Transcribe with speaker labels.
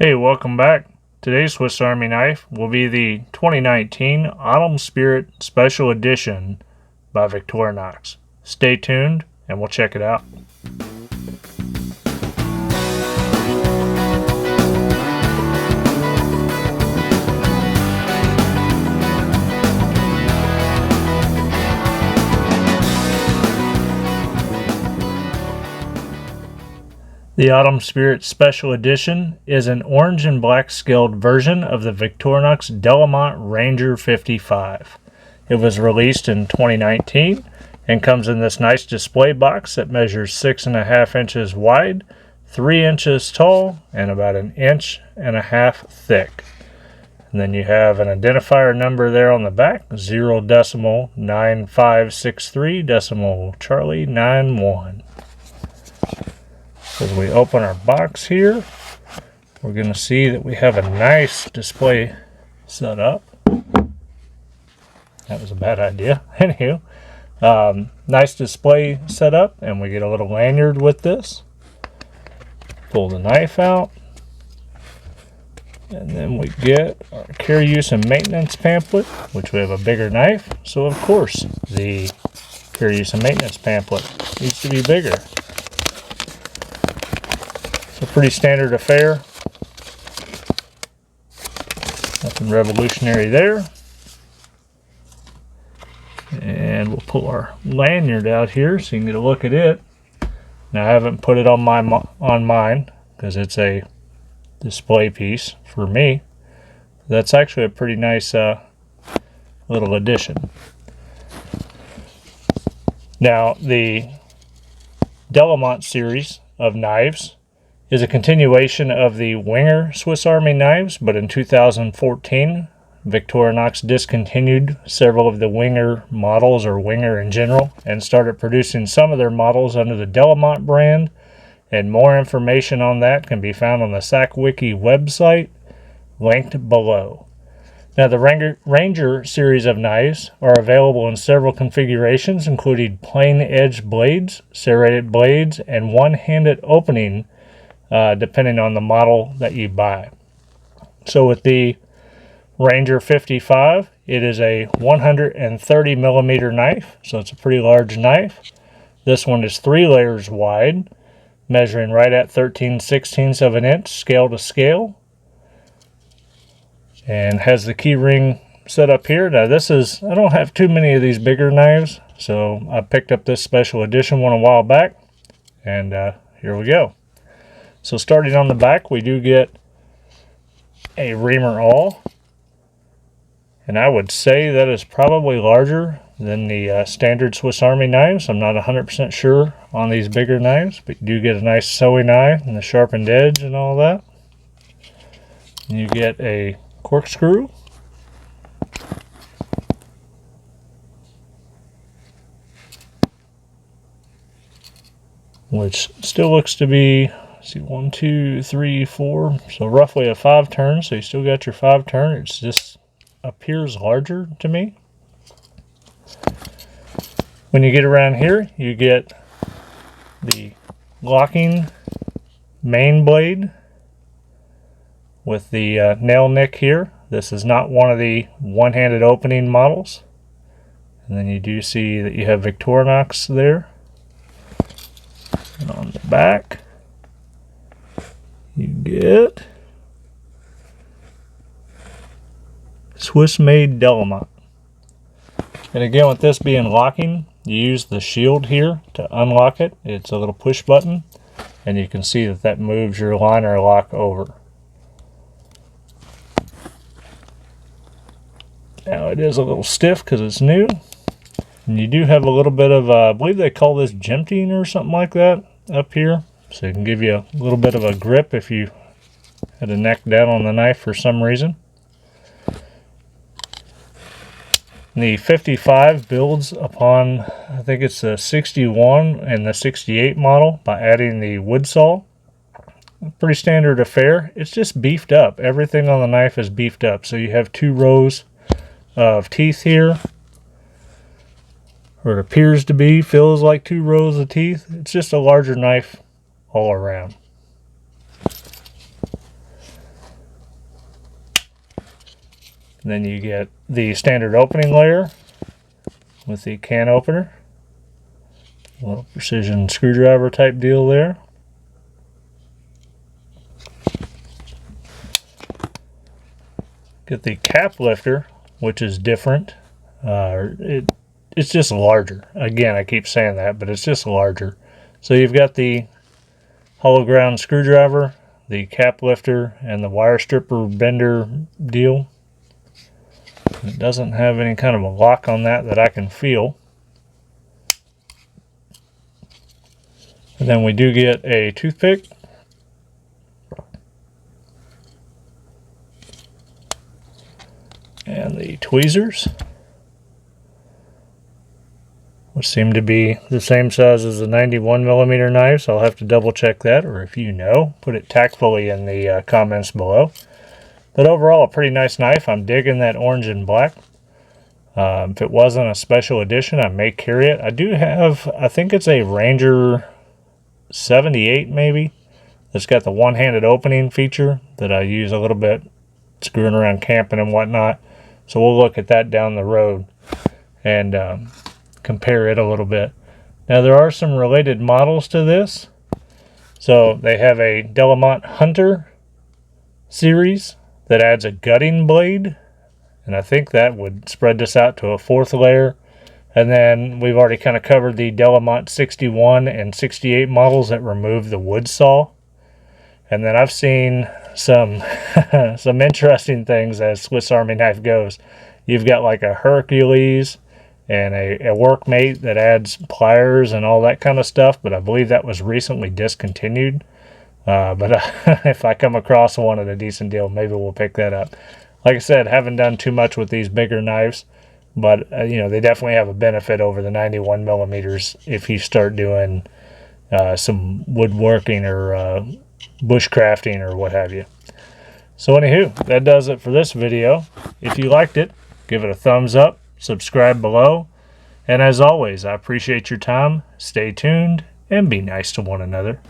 Speaker 1: Hey, welcome back. Today's Swiss Army knife will be the 2019 Autumn Spirit Special Edition by Victorinox. Stay tuned and we'll check it out. The Autumn Spirit Special Edition is an orange and black scaled version of the Victorinox Delemont Ranger 55. It was released in 2019 and comes in this nice display box that measures 6.5 inches wide, 3 inches tall, and about 1.5 inches thick. And then you have an identifier number there on the back, 0.9563.Charlie91. As we open our box here, we're going to see that we have a nice display set up. That was a bad idea. Anywho, nice display set up, and we get a little lanyard with this. Pull the knife out, and then we get our care, use, and maintenance pamphlet, which we have a bigger knife. So of course, the care, use, and maintenance pamphlet needs to be bigger. It's a pretty standard affair. Nothing revolutionary there. And we'll pull our lanyard out here so you can get a look at it. Now I haven't put it on mine because it's a display piece for me. That's actually a pretty nice little addition. Now the Delemont series of knives is a continuation of the Wenger Swiss Army knives, but in 2014, Victorinox discontinued several of the Wenger models, or Wenger in general, and started producing some of their models under the Delemont brand, and more information on that can be found on the Sakwiki website, linked below. Now, the Ranger series of knives are available in several configurations, including plain edge blades, serrated blades, and one-handed opening, depending on the model that you buy. So with the Ranger 55, it is a 130 millimeter knife, so it's a pretty large knife. This one is 3 layers wide, measuring right at 13/16 of an inch, scale to scale, and has the key ring set up here. Now this is, I don't have too many of these bigger knives, so I picked up this special edition one a while back, and here we go. So starting on the back, we do get a reamer awl, and I would say that is probably larger than the standard Swiss Army knives. I'm not 100% sure on these bigger knives, but you do get a nice sewing eye and the sharpened edge and all that. And you get a corkscrew, which still looks to be, see, 1, 2, 3, 4, so roughly a 5 turn. So you still got your 5 turn. It just appears larger to me. When you get around here, you get the locking main blade with the nail nick here. This is not one of the one-handed opening models. And then you do see that you have Victorinox there. And on the back, you get Swiss-made Delemont. And again, with this being locking, you use the shield here to unlock it. It's a little push button, and you can see that that moves your liner lock over. Now it is a little stiff because it's new. And you do have a little bit of, I believe they call this jimting or something like that up here. So it can give you a little bit of a grip if you had a neck down on the knife for some reason. The 55 builds upon, I think it's the 61 and the 68 model by adding the wood saw. Pretty standard affair. It's just beefed up. Everything on the knife is beefed up. So you have 2 rows of teeth here. Or it appears to be, feels like 2 rows of teeth. It's just a larger knife all around. And then you get the standard opening layer with the can opener. A little precision screwdriver type deal there. Get the cap lifter, which is different. It's just larger. Again, I keep saying that, but it's just larger. So you've got the hollow ground screwdriver, the cap lifter, and the wire stripper bender deal. It doesn't have any kind of a lock on that I can feel. And then we do get a toothpick. And the tweezers, which seem to be the same size as the 91mm knife, so I'll have to double check that, or if you know, put it tactfully in the comments below. But overall, a pretty nice knife. I'm digging that orange and black. If it wasn't a special edition, I may carry it. I do have, I think it's a Ranger 78 maybe. It's got the one-handed opening feature that I use a little bit screwing around camping and whatnot. So we'll look at that down the road and compare it a little bit. Now there are some related models to this. So they have a Delemont Hunter series that adds a gutting blade. And I think that would spread this out to a fourth layer. And then we've already kind of covered the Delemont 61 and 68 models that remove the wood saw. And then I've seen some some interesting things as Swiss Army knife goes. You've got like a Hercules and a Workmate that adds pliers and all that kind of stuff, but I believe that was recently discontinued. But if I come across one at a decent deal, maybe we'll pick that up. Like I said, haven't done too much with these bigger knives, but you know, they definitely have a benefit over the 91mm if you start doing some woodworking or bushcrafting or what have you. So anywho, that does it for this video. If you liked it, give it a thumbs up, subscribe below, and as always, I appreciate your time. Stay tuned and be nice to one another.